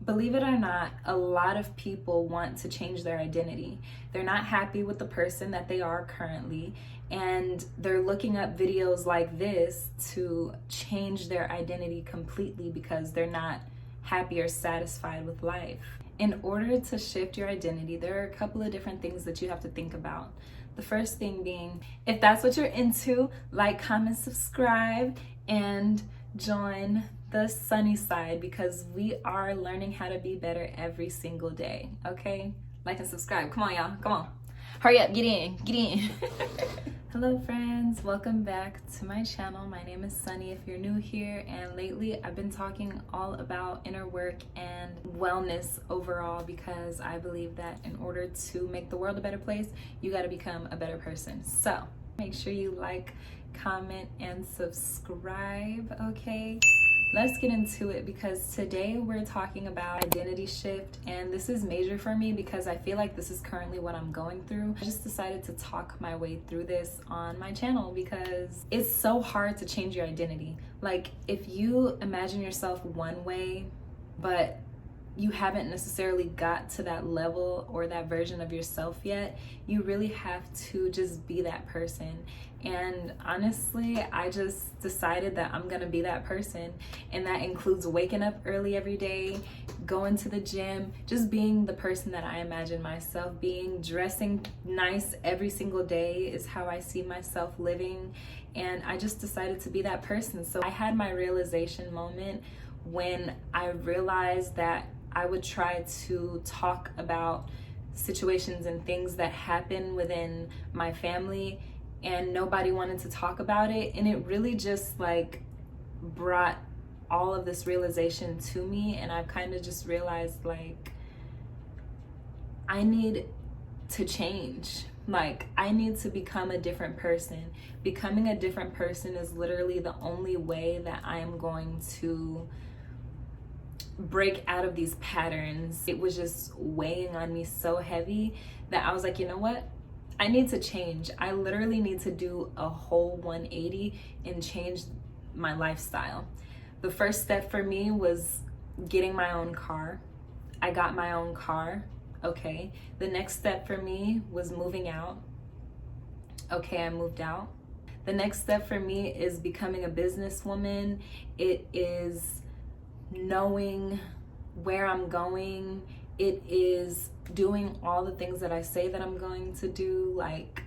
Believe it or not, a lot of people want to change their identity. They're not happy with the person that they are currently, and they're looking up videos like this to change their identity completely because they're not happy or satisfied with life. In order to shift your identity, there are a couple of different things that you have to think about. The first thing being, if that's what you're into, like, comment, subscribe, and join the sunny side because we are learning how to be better every single day, okay? Like and subscribe. Come on, y'all. Come on. Hurry up. Get in. Get in. Hello, friends. Welcome back to my channel. My name is Sunny if you're new here, and lately I've been talking all about inner work and wellness overall because I believe that in order to make the world a better place, you got to become a better person. So make sure you like, comment, and subscribe, okay? Let's get into it because today we're talking about identity shift, and this is major for me because I feel like this is currently what I'm going through. I just decided to talk my way through this on my channel because it's so hard to change your identity. Like, if you imagine yourself one way, but you haven't necessarily got to that level or that version of yourself yet, you really have to just be that person. And honestly, I just decided that I'm gonna be that person, and that includes waking up early every day, going to the gym, just being the person that I imagine myself being. Dressing nice every single day is how I see myself living, and I just decided to be that person. So I had my realization moment when I realized that I would try to talk about situations and things that happen within my family, and nobody wanted to talk about it. And it really just like brought all of this realization to me, and I've kind of just realized like I need to change. Like, I need to become a different person. Becoming a different person is literally the only way that I am going to break out of these patterns. It was just weighing on me so heavy that I was like, you know what? I need to change. I literally need to do a whole 180 and change my lifestyle. The first step for me was getting my own car. I got my own car. Okay. The next step for me was moving out. Okay, I moved out. The next step for me is becoming a businesswoman. It is knowing where I'm going. It is doing all the things that I say that I'm going to do. Like,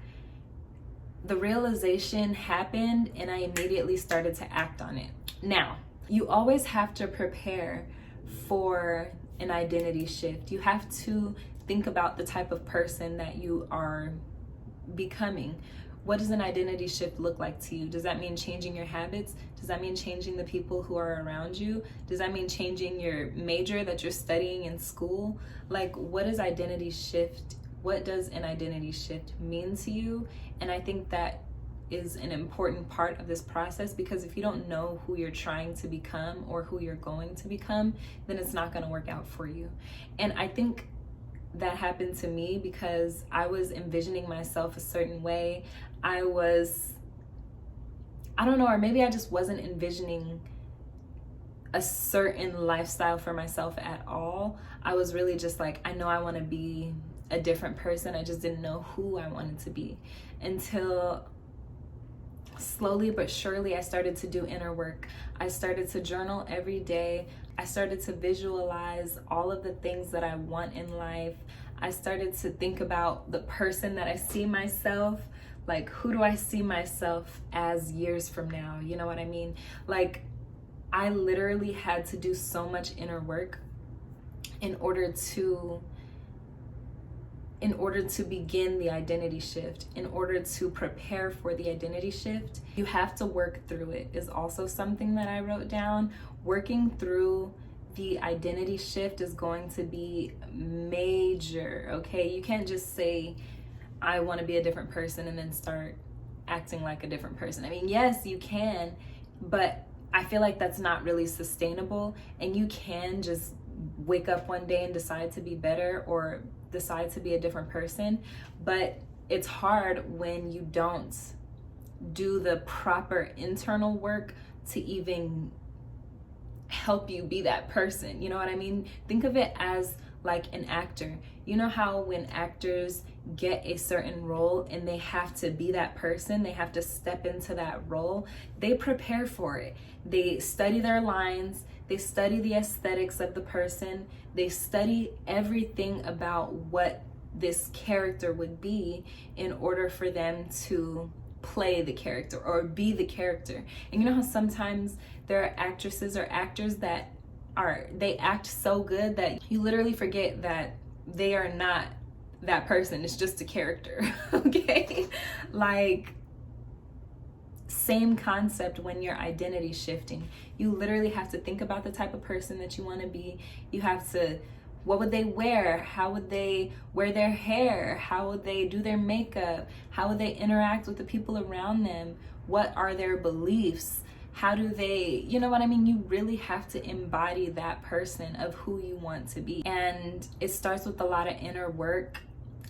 the realization happened and I immediately started to act on it. Now, you always have to prepare for an identity shift. You have to think about the type of person that you are becoming. What does an identity shift look like to you? Does that mean changing your habits? Does that mean changing the people who are around you? Does that mean changing your major that you're studying in school? Like, what is identity shift? What does an identity shift mean to you? And I think that is an important part of this process, because if you don't know who you're trying to become or who you're going to become, then it's not going to work out for you. And I think that happened to me because I was envisioning myself a certain way. I don't know, or maybe I just wasn't envisioning a certain lifestyle for myself at all. I was really just like, I know I want to be a different person. I just didn't know who I wanted to be until slowly but surely I started to do inner work. I started to journal every day. I started to visualize all of the things that I want in life. I started to think about the person that I see myself. Like, who do I see myself as years from now? You know what I mean? Like, I literally had to do so much inner work in order to begin the identity shift, in order to prepare for the identity shift. You have to work through it is also something that I wrote down. Working through the identity shift is going to be major, okay? You can't just say, I want to be a different person and then start acting like a different person. I mean, yes, you can, but I feel like that's not really sustainable. And you can just wake up one day and decide to be better or decide to be a different person, but it's hard when you don't do the proper internal work to even help you be that person. You know what I mean? Think of it as like an actor. You know how when actors get a certain role and they have to be that person, they have to step into that role, they prepare for it. They study their lines, they study the aesthetics of the person, they study everything about what this character would be in order for them to play the character or be the character. And you know how sometimes there are actresses or actors that they act so good that you literally forget that they are not that person, it's just a character. Okay, like same concept when you're identity shifting. You literally have to think about the type of person that you want to be. You have to, what would they wear? How would they wear their hair? How would they do their makeup? How would they interact with the people around them? What are their beliefs? How do they, you know what I mean? You really have to embody that person of who you want to be. And it starts with a lot of inner work.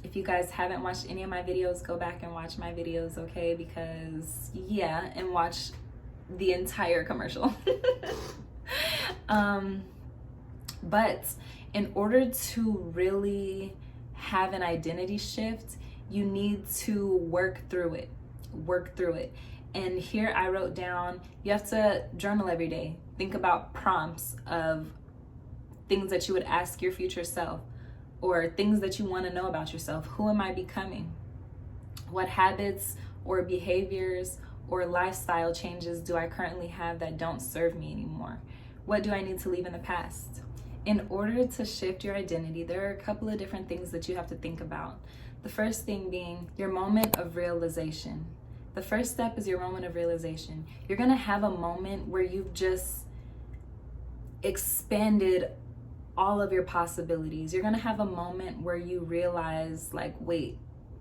If you guys haven't watched any of my videos, go back and watch my videos, okay? Because, yeah, and watch the entire commercial. But in order to really have an identity shift, you need to work through it. Work through it. And here I wrote down, you have to journal every day. Think about prompts of things that you would ask your future self, or things that you want to know about yourself. Who am I becoming? What habits or behaviors or lifestyle changes do I currently have that don't serve me anymore? What do I need to leave in the past? In order to shift your identity, there are a couple of different things that you have to think about. The first thing being your moment of realization. The first step is your moment of realization. You're gonna have a moment where you've just expanded all of your possibilities. You're gonna have a moment where you realize, like, wait,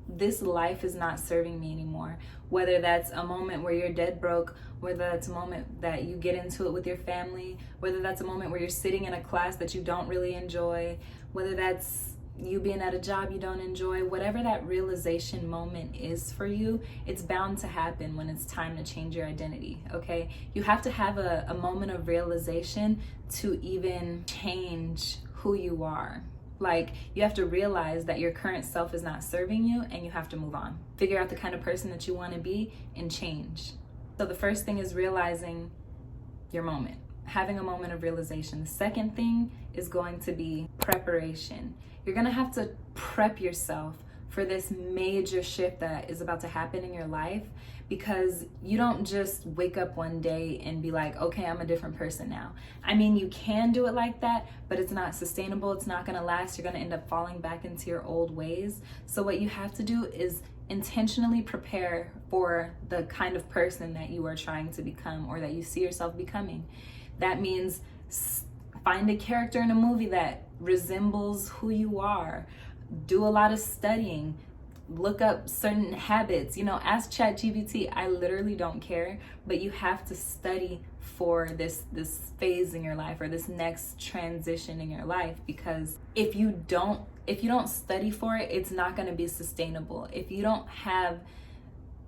this life is not serving me anymore. Whether that's a moment where you're dead broke, whether that's a moment that you get into it with your family, whether that's a moment where you're sitting in a class that you don't really enjoy, whether that's you being at a job you don't enjoy, whatever that realization moment is for you, it's bound to happen when it's time to change your identity, okay? You have to have a moment of realization to even change who you are. Like, you have to realize that your current self is not serving you and you have to move on. Figure out the kind of person that you want to be and change. So the first thing is realizing your moment, having a moment of realization. The second thing is going to be preparation. You're gonna have to prep yourself for this major shift that is about to happen in your life, because you don't just wake up one day and be like, okay, I'm a different person now. I mean, you can do it like that, but it's not sustainable. It's not gonna last. You're gonna end up falling back into your old ways. So what you have to do is intentionally prepare for the kind of person that you are trying to become, or that you see yourself becoming. That means find a character in a movie that resembles who you are. Do a lot of studying. Look up certain habits. You know, ask ChatGPT. I literally don't care, but you have to study for this phase in your life, or this next transition in your life, because if you don't study for it, it's not going to be sustainable. If you don't have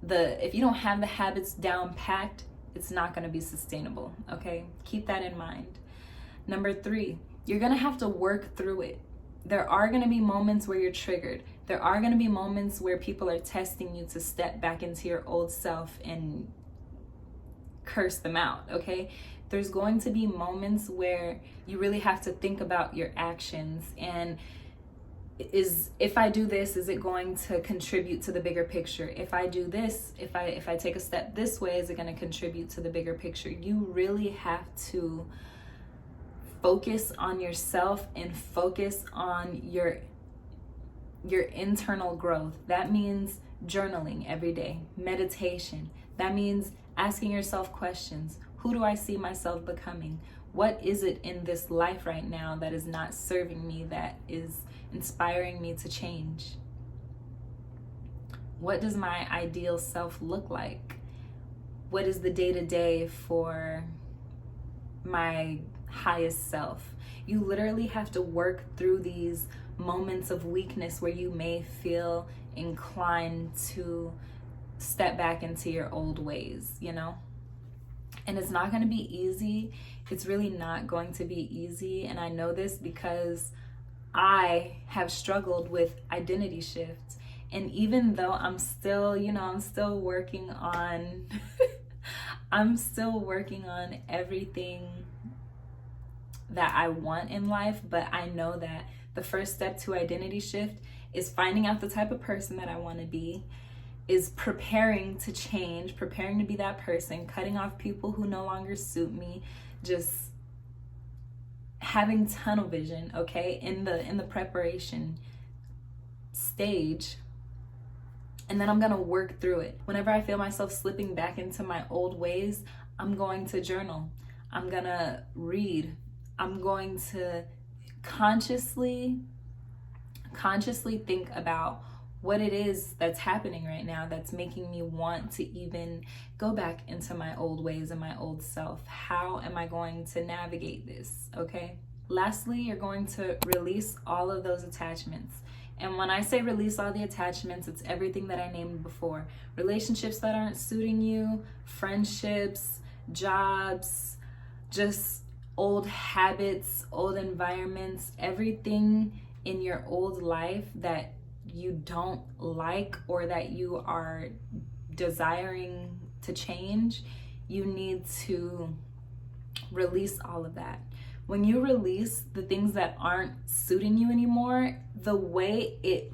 the habits down packed, it's not going to be sustainable, okay? Keep that in mind. Number 3, you're going to have to work through it. There are going to be moments where you're triggered. There are going to be moments where people are testing you to step back into your old self and curse them out, okay? There's going to be moments where you really have to think about your actions, and if I do this, is it going to contribute to the bigger picture? If I do this, if I take a step this way, is it going to contribute to the bigger picture? You really have to focus on yourself and focus on your internal growth. That means journaling every day, meditation. That means asking yourself questions. Who do I see myself becoming? What is it in this life right now that is not serving me, that is inspiring me to change? What does my ideal self look like? What is the day-to-day for my highest self? You literally have to work through these moments of weakness where you may feel inclined to step back into your old ways, you know? And it's not going to be easy. it's really not going to be easy. And I know this because I have struggled with identity shifts. And even though I'm still, I'm still working on, I'm still working on everything that I want in life, but I know that the first step to identity shift is finding out the type of person that I want to be, is preparing to change, preparing to be that person, cutting off people who no longer suit me, just having tunnel vision, okay, in the preparation stage. And then I'm gonna work through it. Whenever I feel myself slipping back into my old ways, I'm going to journal. I'm gonna read. I'm going to consciously think about what it is that's happening right now that's making me want to even go back into my old ways and my old self. How am I going to navigate this, okay? Lastly, you're going to release all of those attachments. And when I say release all the attachments, it's everything that I named before. Relationships that aren't suiting you, friendships, jobs, just old habits, old environments, everything in your old life that you don't like or that you are desiring to change. You need to release all of that. When you release the things that aren't suiting you anymore, the way it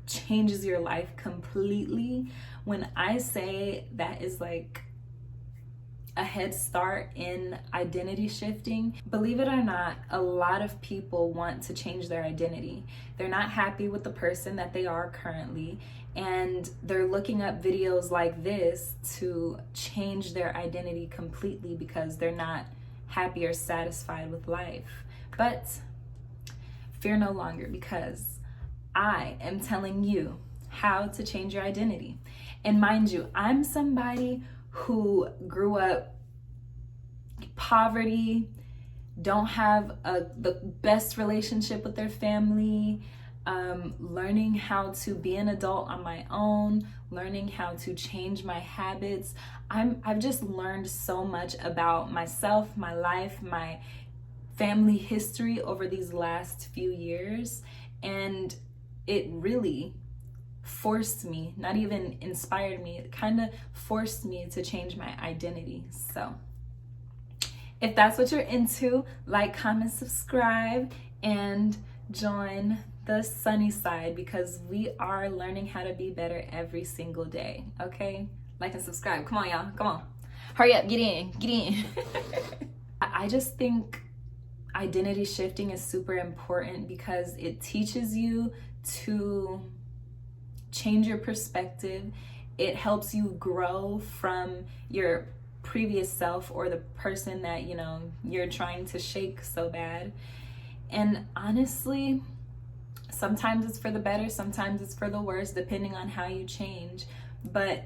changes your life completely. When I say that is like a head start in identity shifting, believe it or not, a lot of people want to change their identity. They're not happy with the person that they are currently, and they're looking up videos like this to change their identity completely because they're not happy or satisfied with life. But fear no longer, because I am telling you how to change your identity. And mind you, I'm somebody who grew up poverty, don't have the best relationship with their family, learning how to be an adult on my own, learning how to change my habits. I've just learned so much about myself, my life, my family history over these last few years, and it really forced me, not even inspired me, it kind of forced me to change my identity. So if that's what you're into, like, comment, subscribe, and join the sunny side, because we are learning how to be better every single day, okay? Like and subscribe. Come on, y'all. Come on. Hurry up. Get in. I just think identity shifting is super important because it teaches you to change your perspective. It helps you grow from your previous self or the person that you're trying to shake so bad. And honestly, sometimes it's for the better, sometimes it's for the worse, depending on how you change. But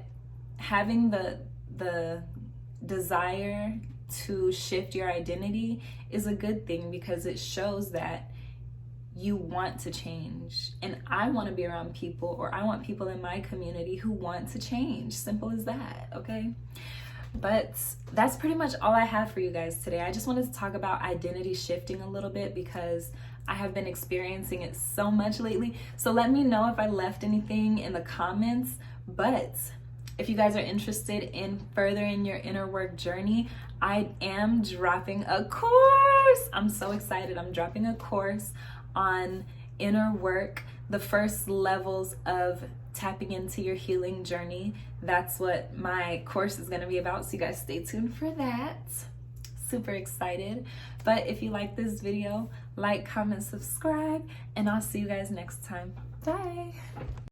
having the desire to shift your identity is a good thing, because it shows that you want to change. And I want to be around people, or I want people in my community who want to change. Simple as that, okay? But that's pretty much all I have for you guys today. I just wanted to talk about identity shifting a little bit because I have been experiencing it so much lately. So let me know if I left anything in the comments. But if you guys are interested in furthering your inner work journey, I am dropping a course. I'm so excited. I'm dropping a course on inner work, the first levels of tapping into your healing journey. That's what my course is going to be about, so you guys stay tuned for that. Super excited. But if you like this video, like, comment, subscribe, and I'll see you guys next time. Bye.